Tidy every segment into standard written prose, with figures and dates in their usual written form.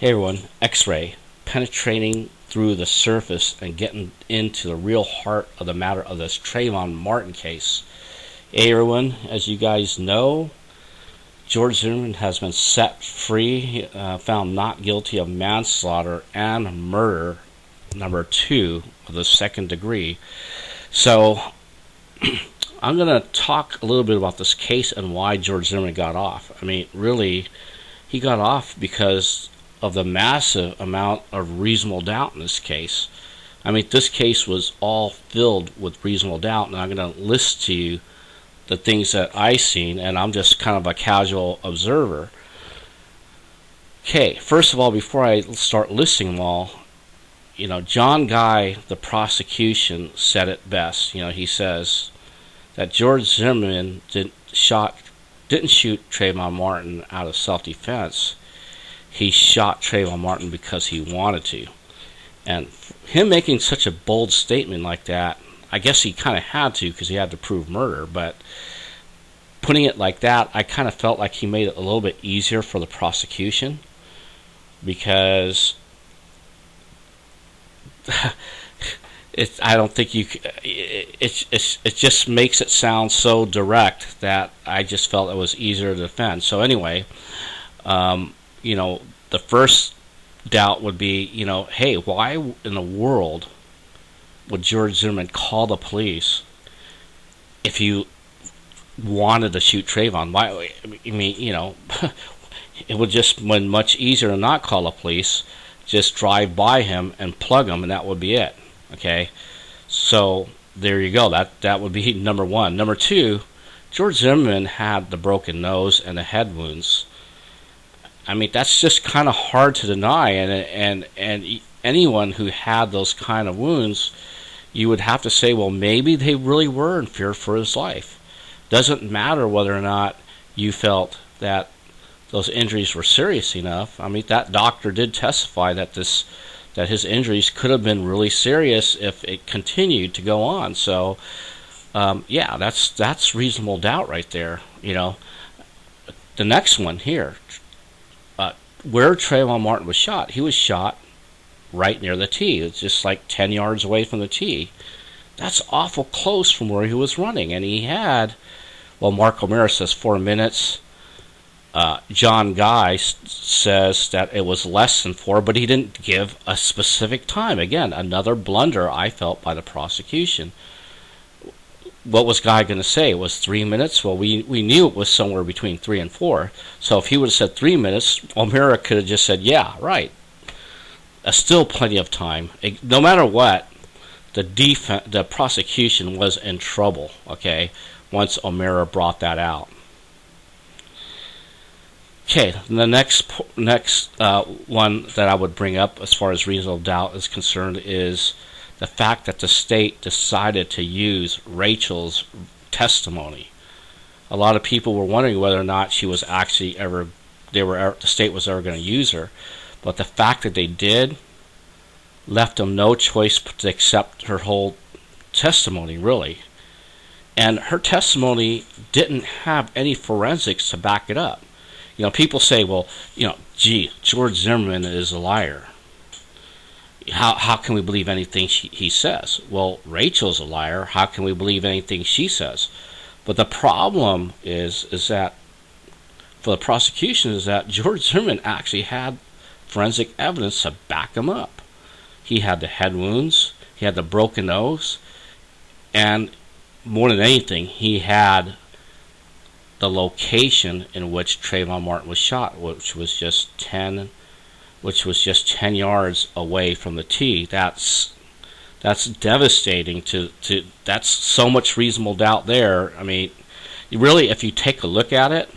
Hey everyone, X-ray, penetrating through the surface and getting into the real heart of the matter of this Trayvon Martin case. Hey everyone, as you guys know, George Zimmerman has been set free, found not guilty of manslaughter and murder, number 2 of the second degree. So, I'm going to talk a little bit about this case and why George Zimmerman got off. I mean, really, he got off because of the massive amount of reasonable doubt in this case. I mean, this case was all filled with reasonable doubt, and I'm going to list to you the things that I seen, and I'm just kind of a casual observer. Okay, first of all, before I start listing them all, John Guy, the prosecution, said it best. He says that George Zimmerman didn't shoot Trayvon Martin out of self-defense. He shot Trayvon Martin because he wanted to. And him making such a bold statement like that, I guess he kind of had to because he had to prove murder, but putting it like that, I kind of felt like he made it a little bit easier for the prosecution because I don't think you. It just makes it sound so direct that I just felt it was easier to defend. So anyway, the first doubt would be, hey, why in the world would George Zimmerman call the police if you wanted to shoot Trayvon? Why? I mean, it would just been much easier to not call the police, just drive by him and plug him, and that would be it. Okay, so there you go. That would be number one. Number two, George Zimmerman had the broken nose and the head wounds. I mean, that's just kind of hard to deny, and anyone who had those kind of wounds, you would have to say, well, maybe they really were in fear for his life. Doesn't matter whether or not you felt that those injuries were serious enough. I mean, that doctor did testify that his injuries could have been really serious if it continued to go on. So, yeah, that's reasonable doubt right there. The next one here. Where Trayvon Martin was shot, he was shot right near the tee. It's just like 10 yards away from the tee. That's awful close from where he was running. And he had, well, Mark O'Meara says 4 minutes. John Guy says that it was less than 4, but he didn't give a specific time. Again, another blunder I felt by the prosecution. What was Guy going to say? It was 3 minutes? Well, we knew it was somewhere between 3 and 4. So if he would have said 3 minutes, O'Meara could have just said, yeah, right. Still plenty of time. No matter what, the prosecution was in trouble, okay, once O'Meara brought that out. Okay, the next one that I would bring up as far as reasonable doubt is concerned is the fact that the state decided to use Rachel's testimony. A lot of people were wondering whether or not she was actually the state was ever going to use her, but the fact that they did left them no choice but to accept her whole testimony, really. And her testimony didn't have any forensics to back it up. People say, well, gee, George Zimmerman is a liar. How can we believe anything he says? Well, Rachel's a liar. How can we believe anything she says? But the problem is that for the prosecution is that George Zimmerman actually had forensic evidence to back him up. He had the head wounds, he had the broken nose, and more than anything, he had the location in which Trayvon Martin was shot, which was just 10 yards away from the tee. That's devastating. That's so much reasonable doubt there. I mean, really, if you take a look at it,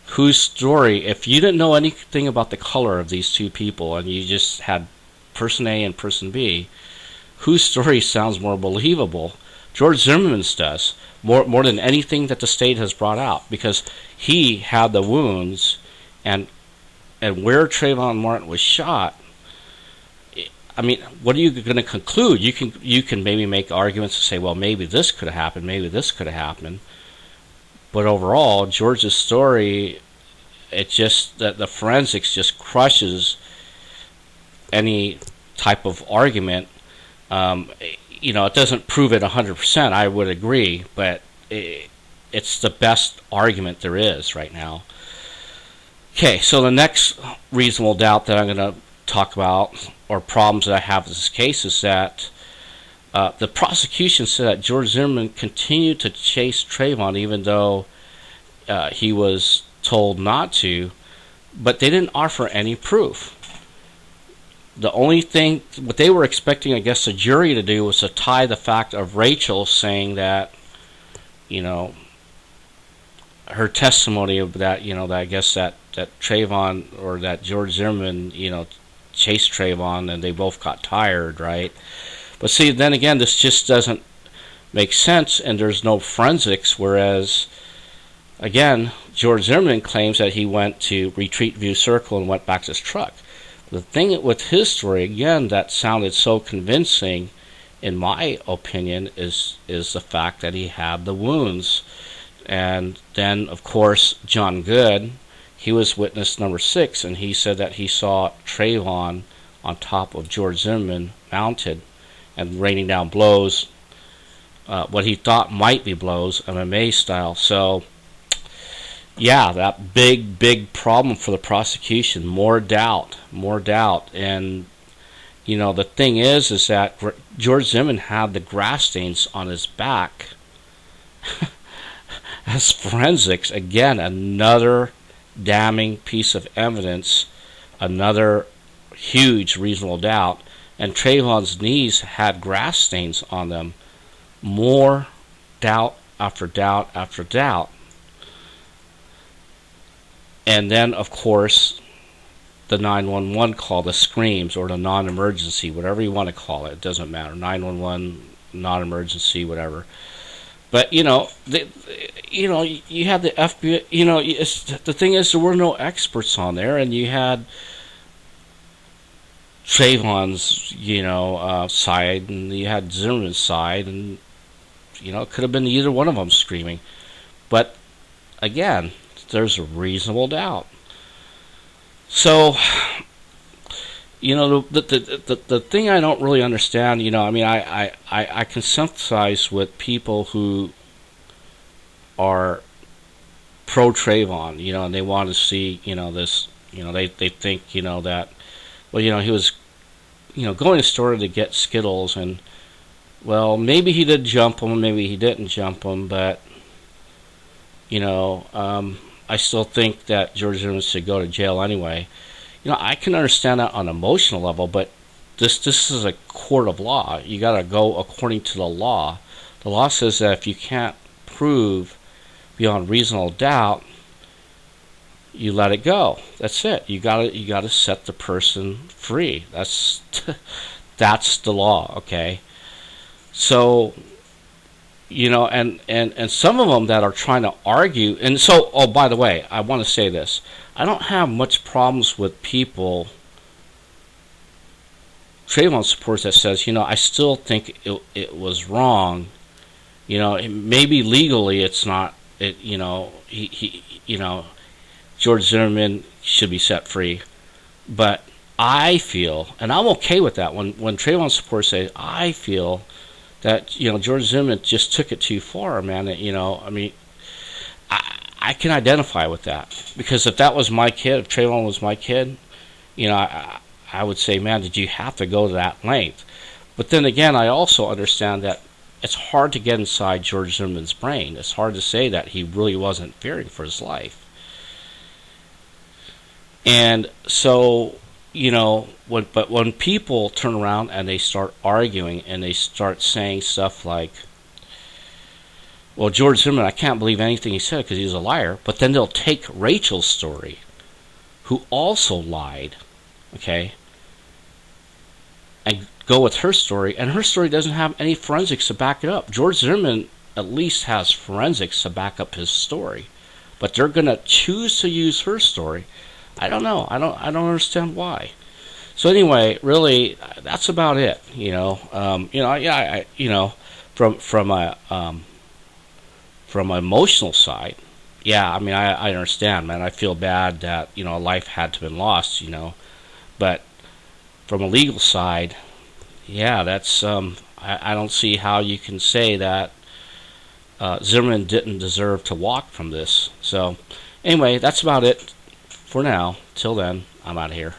whose story? If you didn't know anything about the color of these two people and you just had person A and person B, whose story sounds more believable? George Zimmerman's does, more than anything that the state has brought out, because he had the wounds, and where Trayvon Martin was shot. I mean, what are you going to conclude? You can maybe make arguments to say, well, maybe this could have happened, maybe this could have happened, but overall, George's story it just that the forensics just crushes any type of argument. It doesn't prove it 100%. I would agree, but it's the best argument there is right now. Okay, so the next reasonable doubt that I'm going to talk about, or problems that I have with this case, is that the prosecution said that George Zimmerman continued to chase Trayvon even though he was told not to, but they didn't offer any proof. The only thing, what they were expecting, I guess, the jury to do was to tie the fact of Rachel saying that, her testimony of that, that I guess that Trayvon, or that George Zimmerman, chased Trayvon and they both got tired, right? But see, then again, this just doesn't make sense, and there's no forensics, whereas, again, George Zimmerman claims that he went to Retreat View Circle and went back to his truck. The thing with his story, again, that sounded so convincing, in my opinion, is the fact that he had the wounds. And then, of course, John Good, he was witness number 6, and he said that he saw Trayvon on top of George Zimmerman mounted and raining down blows, what he thought might be blows, MMA style. So, yeah, that big problem for the prosecution. More doubt. And, the thing is that George Zimmerman had the grass stains on his back. As forensics, again, another damning piece of evidence, another huge reasonable doubt. And Trayvon's knees had grass stains on them. More doubt after doubt after doubt. And then, of course, the 911 call, the screams, or the non-emergency, whatever you want to call it. It doesn't matter. 911, non-emergency, whatever. But, you had the FBI, the thing is, there were no experts on there, and you had Trayvon's, side, and you had Zimmerman's side, and, it could have been either one of them screaming. But, again, there's a reasonable doubt. So, the thing I don't really understand, I can sympathize with people who are pro Trayvon, and they want to see, this, they think, that, well, he was, going to the store to get Skittles, and, well, maybe he did jump him, maybe he didn't jump him, but, I still think that George Zimmerman should go to jail anyway. I can understand that on an emotional level, but this is a court of law. You got to go according to the law. The law says that if you can't prove beyond reasonable doubt, you let it go. That's it. You got to set the person free. That's the law. Okay. So, and some of them that are trying to argue, and so, oh, by the way, I want to say this. I don't have much problems with people, Trayvon supporters, that says, I still think it was wrong. Maybe legally it's not, George Zimmerman should be set free. But I feel, and I'm okay with that, when Trayvon supporters say, I feel that, George Zimmerman just took it too far, man. I can identify with that. Because if that was my kid, if Trayvon was my kid, I would say, man, did you have to go to that length? But then again, I also understand that it's hard to get inside George Zimmerman's brain. It's hard to say that he really wasn't fearing for his life. And so, when people turn around and they start arguing and they start saying stuff like, well, George Zimmerman, I can't believe anything he said because he's a liar. But then they'll take Rachel's story, who also lied, okay, and go with her story. And her story doesn't have any forensics to back it up. George Zimmerman at least has forensics to back up his story. But they're going to choose to use her story. I don't know. I don't understand why. So anyway, really, that's about it. From an emotional side, yeah, I mean, I understand, man. I feel bad that, a life had to been lost, but from a legal side, yeah, that's, I don't see how you can say that Zimmerman didn't deserve to walk from this. So, anyway, that's about it for now. Till then, I'm out of here.